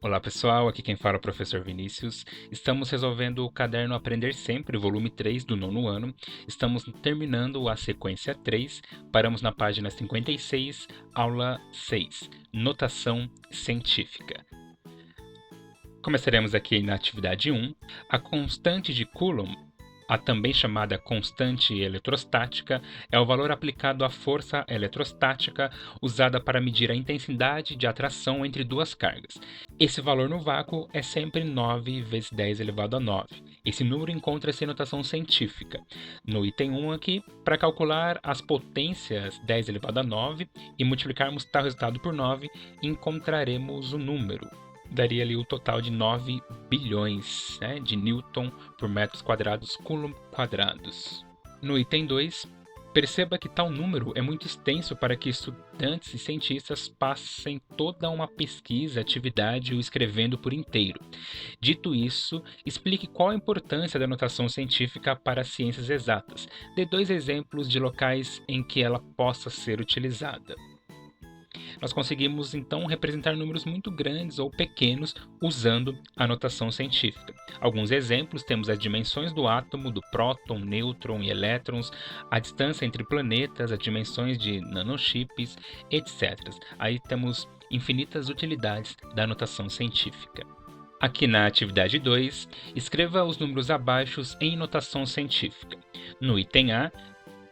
Olá pessoal, aqui quem fala é o professor Vinícius. Estamos resolvendo o caderno Aprender Sempre, volume 3 do nono ano. Estamos terminando a sequência 3, paramos na página 56, aula 6, Notação Científica. Começaremos aqui na atividade 1. A constante de Coulomb, a também chamada constante eletrostática, é o valor aplicado à força eletrostática usada para medir a intensidade de atração entre duas cargas. Esse valor no vácuo é sempre 9 vezes 10 elevado a 9. Esse número encontra-se em notação científica. No item 1 aqui, para calcular as potências 10 elevado a 9 e multiplicarmos tal resultado por 9, encontraremos o número. Daria ali o total de 9 bilhões, né, de Newton por metros quadrados, Coulomb quadrados. No item 2, perceba que tal número é muito extenso para que estudantes e cientistas passem toda uma pesquisa, atividade o escrevendo por inteiro. Dito isso, explique qual a importância da notação científica para as ciências exatas. Dê 2 exemplos de locais em que ela possa ser utilizada. Nós conseguimos então representar números muito grandes ou pequenos usando a notação científica. Alguns exemplos: temos as dimensões do átomo, do próton, nêutron e elétrons, a distância entre planetas, as dimensões de nanochips, etc. Aí temos infinitas utilidades da notação científica. Aqui na atividade 2, escreva os números abaixo em notação científica. No item A,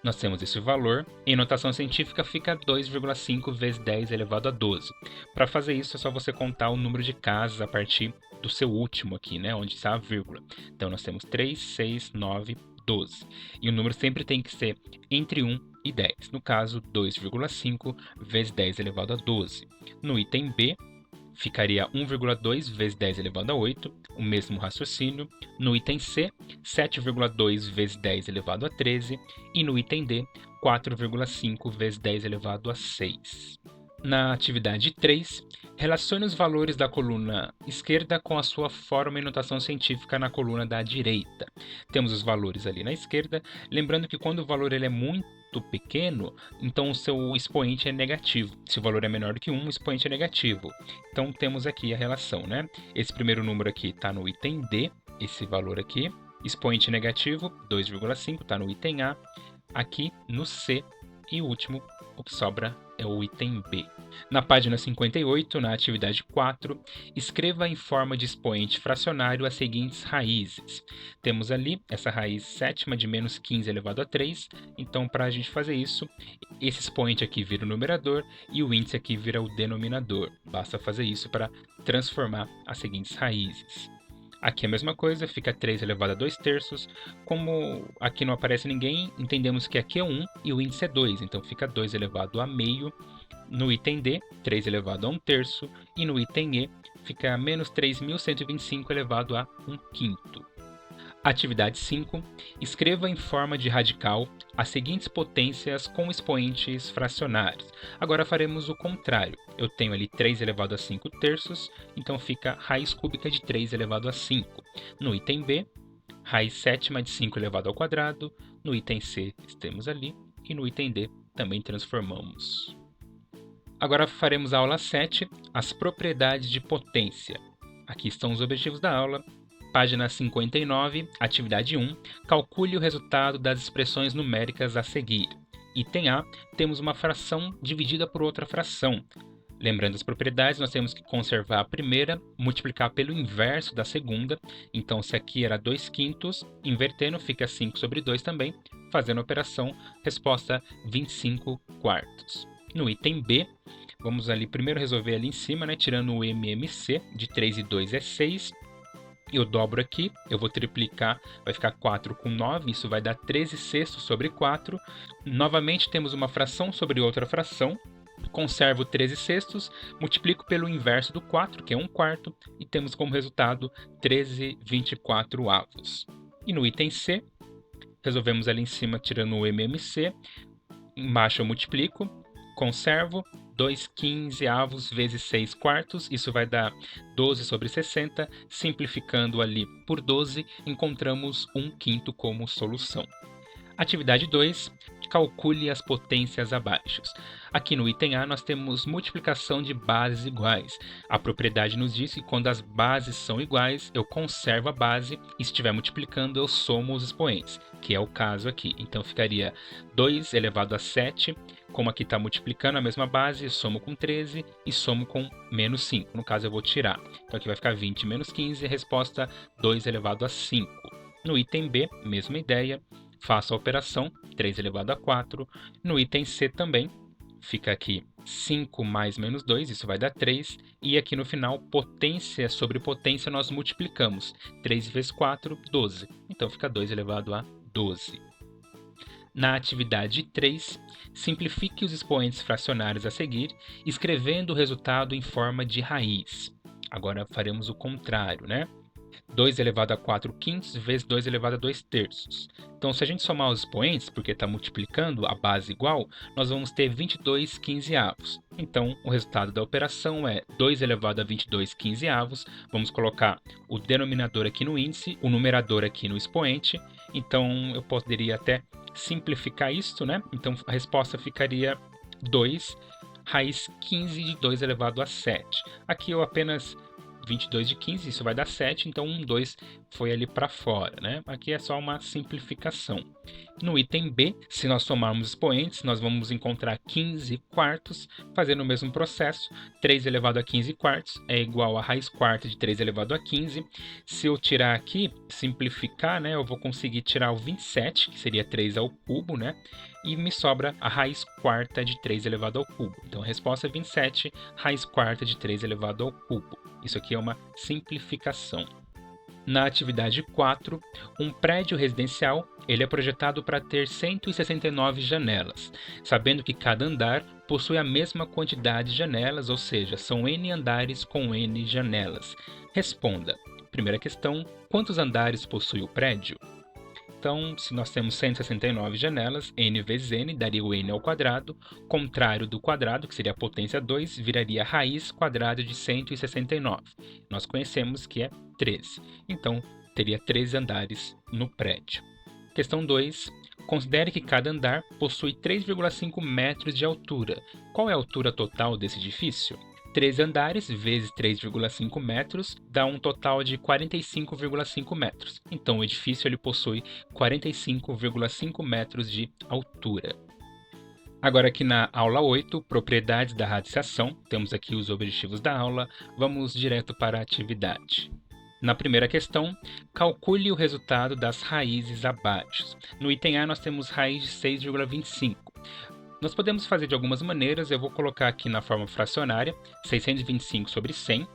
nós temos esse valor. Em notação científica fica 2,5 vezes 10 elevado a 12. Para fazer isso é só você contar o número de casas a partir do seu último aqui, né, onde está a vírgula. Então nós temos 3, 6, 9, 12. E o número sempre tem que ser entre 1 e 10. No caso, 2,5 vezes 10 elevado a 12. No item B, ficaria 1,2 vezes 10 elevado a 8, o mesmo raciocínio. No item C, 7,2 vezes 10 elevado a 13. E no item D, 4,5 vezes 10 elevado a 6. Na atividade 3, relacione os valores da coluna esquerda com a sua forma e notação científica na coluna da direita. Temos os valores ali na esquerda, lembrando que quando o valor ele é muito pequeno, então o seu expoente é negativo. Se o valor é menor do que 1, o expoente é negativo. Então temos aqui a relação, né? Esse primeiro número aqui está no item D, esse valor aqui. Expoente negativo, 2,5, está no item A. Aqui no C, e o último, o que sobra é o item B. Na página 58, na atividade 4, escreva em forma de expoente fracionário as seguintes raízes. Temos ali essa raiz sétima de menos 15 elevado a 3. Então, para a gente fazer isso, esse expoente aqui vira o numerador e o índice aqui vira o denominador. Basta fazer isso para transformar as seguintes raízes. Aqui a mesma coisa, fica 3 elevado a 2 terços. Como aqui não aparece ninguém, entendemos que aqui é 1 e o índice é 2, então fica 2 elevado a meio. No item D, 3 elevado a 1 terço. E no item E, fica menos 3.125 elevado a 1 quinto. Atividade 5. Escreva em forma de radical as seguintes potências com expoentes fracionários. Agora faremos o contrário. Eu tenho ali 3 elevado a 5 terços, então fica raiz cúbica de 3 elevado a 5. No item B, raiz sétima de 5 elevado ao quadrado. No item C, temos ali. E no item D, também transformamos. Agora faremos a aula 7, as propriedades de potência. Aqui estão os objetivos da aula. Página 59, atividade 1, calcule o resultado das expressões numéricas a seguir. Item A, temos uma fração dividida por outra fração. Lembrando as propriedades, nós temos que conservar a primeira, multiplicar pelo inverso da segunda. Então, se aqui era 2 quintos, invertendo, fica 5 sobre 2 também. Fazendo a operação, resposta 25 quartos. No item B, vamos ali primeiro resolver ali em cima, né, tirando o MMC, de 3 e 2 é 6. Eu dobro aqui, eu vou triplicar, vai ficar 4 com 9, isso vai dar 13 sextos sobre 4. Novamente temos uma fração sobre outra fração, conservo 13 sextos, multiplico pelo inverso do 4, que é 1 quarto, e temos como resultado 13/24 avos. E no item C, resolvemos ali em cima tirando o MMC, embaixo eu multiplico, conservo, 2 15avos vezes 6 quartos, isso vai dar 12 sobre 60, simplificando ali por 12, encontramos 1 quinto como solução. Atividade 2, calcule as potências abaixo. Aqui no item A nós temos multiplicação de bases iguais. A propriedade nos diz que quando as bases são iguais, eu conservo a base e se estiver multiplicando, eu somo os expoentes, que é o caso aqui. Então ficaria 2 elevado a 7, como aqui está multiplicando a mesma base, somo com 13 e somo com menos 5. No caso eu vou tirar. Então aqui vai ficar 20 menos 15, resposta 2 elevado a 5. No item B, mesma ideia, faço a operação 3 elevado a 4. No item C também, fica aqui 5 mais menos 2, isso vai dar 3. E aqui no final, potência sobre potência, nós multiplicamos. 3 vezes 4, 12. Então fica 2 elevado a 12. Na atividade 3, simplifique os expoentes fracionários a seguir, escrevendo o resultado em forma de raiz. Agora faremos o contrário, né? 2 elevado a 4 quintos vezes 2 elevado a 2 terços. Então, se a gente somar os expoentes, porque está multiplicando a base igual, nós vamos ter 22 quinzeavos. Então, o resultado da operação é 2 elevado a 22 quinzeavos. Vamos colocar o denominador aqui no índice, o numerador aqui no expoente. Então, eu poderia até simplificar isso, né? Então, a resposta ficaria 2 raiz 15 de 2 elevado a 7. Aqui eu apenas 22 de 15, isso vai dar 7, então 1, 2 foi ali para fora, né? Aqui é só uma simplificação. No item B, se nós somarmos expoentes, nós vamos encontrar 15 quartos, fazendo o mesmo processo. 3 elevado a 15 quartos é igual a raiz quarta de 3 elevado a 15. Se eu tirar aqui, simplificar, né, eu vou conseguir tirar o 27, que seria 3 ao cubo, né? E me sobra a raiz quarta de 3 elevado ao cubo. Então a resposta é 27, raiz quarta de 3 elevado ao cubo. Isso aqui é uma simplificação. Na atividade 4, um prédio residencial ele é projetado para ter 169 janelas, sabendo que cada andar possui a mesma quantidade de janelas, ou seja, são n andares com n janelas. Responda. Primeira questão, quantos andares possui o prédio? Então, se nós temos 169 janelas, n vezes n daria o n ao quadrado, contrário do quadrado, que seria a potência 2, viraria a raiz quadrada de 169. Nós conhecemos que é 13. Então, teria 13 andares no prédio. Questão 2. Considere que cada andar possui 3,5 metros de altura. Qual é a altura total desse edifício? 13 andares vezes 3,5 metros dá um total de 45,5 metros. Então, o edifício ele possui 45,5 metros de altura. Agora aqui na aula 8, propriedades da radiação, temos aqui os objetivos da aula, vamos direto para a atividade. Na primeira questão, calcule o resultado das raízes abaixo. No item A nós temos raiz de 6,25. Nós podemos fazer de algumas maneiras, eu vou colocar aqui na forma fracionária, 625 sobre 100,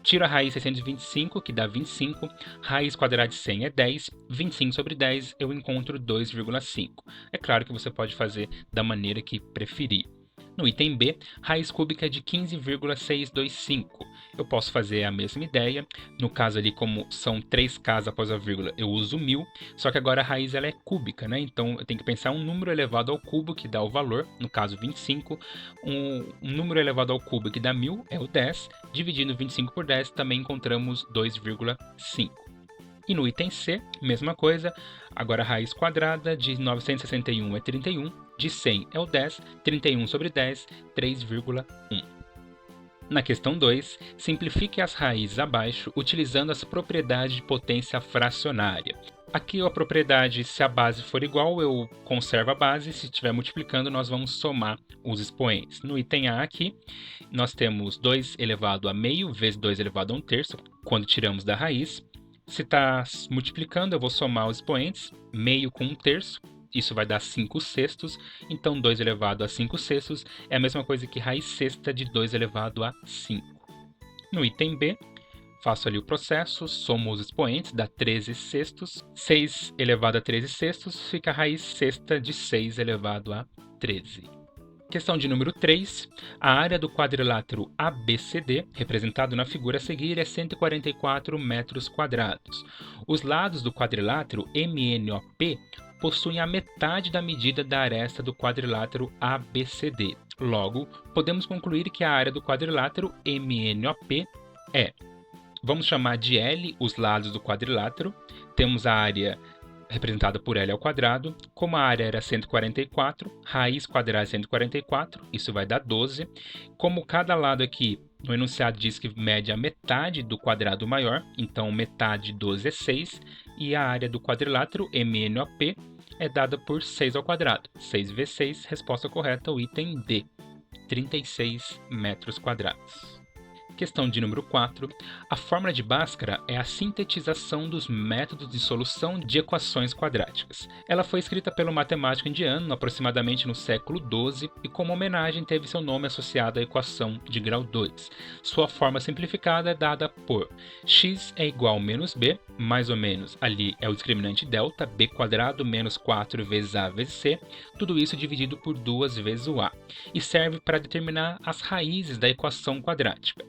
tiro a raiz 625, que dá 25, raiz quadrada de 100 é 10, 25 sobre 10 eu encontro 2,5. É claro que você pode fazer da maneira que preferir. No item B, raiz cúbica de 15,625. Eu posso fazer a mesma ideia. No caso ali, como são 3 Ks após a vírgula, eu uso 1000. Só que agora a raiz ela é cúbica, né? Então eu tenho que pensar um número elevado ao cubo que dá o valor, no caso 25. Um número elevado ao cubo que dá 1000 é o 10. Dividindo 25 por 10 também encontramos 2,5. E no item C, mesma coisa. Agora a raiz quadrada de 961 é 31, de 100 é o 10, 31 sobre 10, 3,1. Na questão 2, simplifique as raízes abaixo utilizando as propriedades de potência fracionária. Aqui a propriedade, se a base for igual, eu conservo a base, se estiver multiplicando, nós vamos somar os expoentes. No item A aqui, nós temos 2 elevado a meio vezes 2 elevado a 1 terço, quando tiramos da raiz. Se está multiplicando, eu vou somar os expoentes, meio com 1 terço, isso vai dar 5 sextos, então 2 elevado a 5 sextos é a mesma coisa que raiz sexta de 2 elevado a 5. No item B, faço ali o processo, somo os expoentes, dá 13 sextos, 6 elevado a 13 sextos, fica a raiz sexta de 6 elevado a 13. Questão de número 3. A área do quadrilátero ABCD, representado na figura a seguir, é 144 metros quadrados. Os lados do quadrilátero MNOP possuem a metade da medida da aresta do quadrilátero ABCD. Logo, podemos concluir que a área do quadrilátero MNOP é... Vamos chamar de L os lados do quadrilátero. Temos a área representada por L ao quadrado. Como a área era 144, raiz quadrada de 144, isso vai dar 12. Como cada lado aqui no enunciado diz que mede a metade do quadrado maior, então metade de 12 é 6, e a área do quadrilátero MNOP é dada por 6 ao quadrado. 6 vezes 6, resposta correta, o item D, 36 metros quadrados. Questão de número 4. A fórmula de Bhaskara é a sintetização dos métodos de solução de equações quadráticas. Ela foi escrita pelo matemático indiano aproximadamente no século XII e, como homenagem, teve seu nome associado à equação de grau 2. Sua forma simplificada é dada por x é igual a menos b, mais ou menos ali é o discriminante delta, b quadrado menos 4 vezes a vezes c, tudo isso dividido por 2 vezes o a, e serve para determinar as raízes da equação quadrática.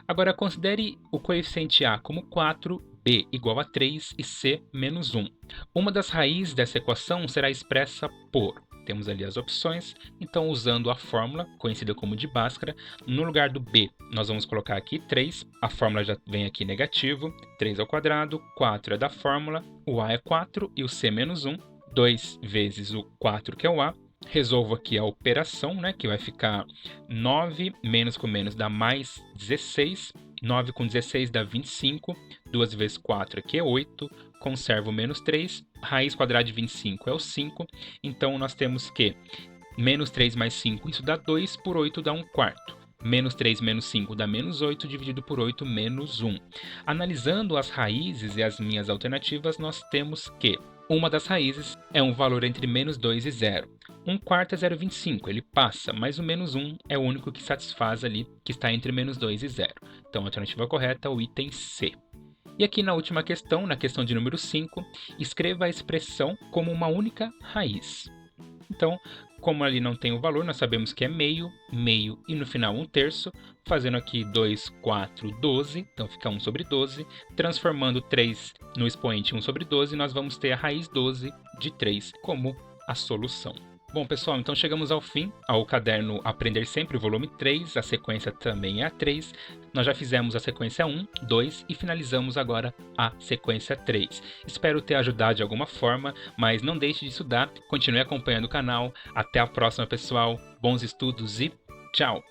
Agora, considere o coeficiente a como 4, b igual a 3 e c menos 1. Uma das raízes dessa equação será expressa por... Temos ali as opções, então usando a fórmula, conhecida como de Bhaskara, no lugar do b nós vamos colocar aqui 3, a fórmula já vem aqui negativo, 3 ao quadrado, 4 é da fórmula, o a é 4 e o c menos 1, 2 vezes o 4 que é o a. Resolvo aqui a operação, né, que vai ficar 9 menos com menos dá mais 16, 9 com 16 dá 25, 2 vezes 4 aqui é 8, conservo menos 3, raiz quadrada de 25 é o 5, então nós temos que menos 3 mais 5, isso dá 2, por 8 dá 1/4. Menos 3 menos 5 dá menos 8, dividido por 8 menos 1. Analisando as raízes e as minhas alternativas, nós temos que uma das raízes é um valor entre menos 2 e 0. 1/4 é 0,25, ele passa, mas o menos 1 é o único que satisfaz ali, que está entre menos 2 e 0. Então a alternativa correta é o item C. E aqui na última questão, na questão de número 5, escreva a expressão como uma única raiz. Então, como ali não tem o valor, nós sabemos que é meio, meio e no final 1/3, fazendo aqui 2, 4, 12, então fica 1 sobre 12, transformando 3 no expoente 1 sobre 12, nós vamos ter a raiz 12 de 3 como a solução. Bom, pessoal, então chegamos ao fim, ao caderno Aprender Sempre, volume 3, a sequência também é a 3. Nós já fizemos a sequência 1, 2 e finalizamos agora a sequência 3. Espero ter ajudado de alguma forma, mas não deixe de estudar, continue acompanhando o canal. Até a próxima, pessoal. Bons estudos e tchau!